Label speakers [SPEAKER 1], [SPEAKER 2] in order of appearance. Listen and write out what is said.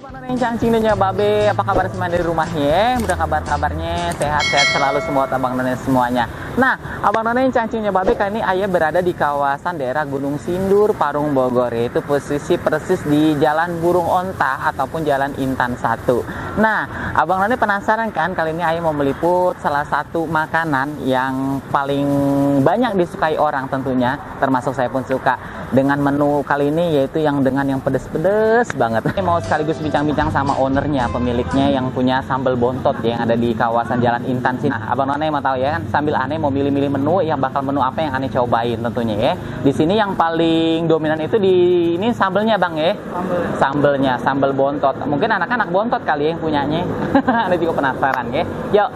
[SPEAKER 1] Abang Nona yang cangcing dan Babe, apa kabar semua dari rumahnya? Udah kabarnya sehat-sehat selalu semua Abang Nona semuanya. Nah, Abang Nona yang cangcing Babe kali ini ayah berada di kawasan daerah Gunung Sindur, Parung Bogor, yaitu posisi persis di Jalan Burung Onta ataupun Jalan Intan 1. Nah, Abang Nona penasaran kan, kali ini ayah mau meliput salah satu makanan yang paling banyak disukai orang tentunya, termasuk saya pun suka. Dengan menu kali ini yaitu yang dengan yang pedes-pedes banget. Ini mau sekaligus bincang-bincang sama ownernya, pemiliknya yang punya sambal bontot ya, yang ada di kawasan Jalan Intan sini. Nah, Abang Nona mau tahu ya kan, sambil aneh mau milih-milih menu, yang bakal menu apa yang aneh cobain tentunya ya. Di sini yang paling dominan itu di ini sambelnya Bang ya. Sambelnya, sambal bontot. Mungkin anak-anak bontot kali ya yang punyanya. Aneh juga penasaran ya. Yuk,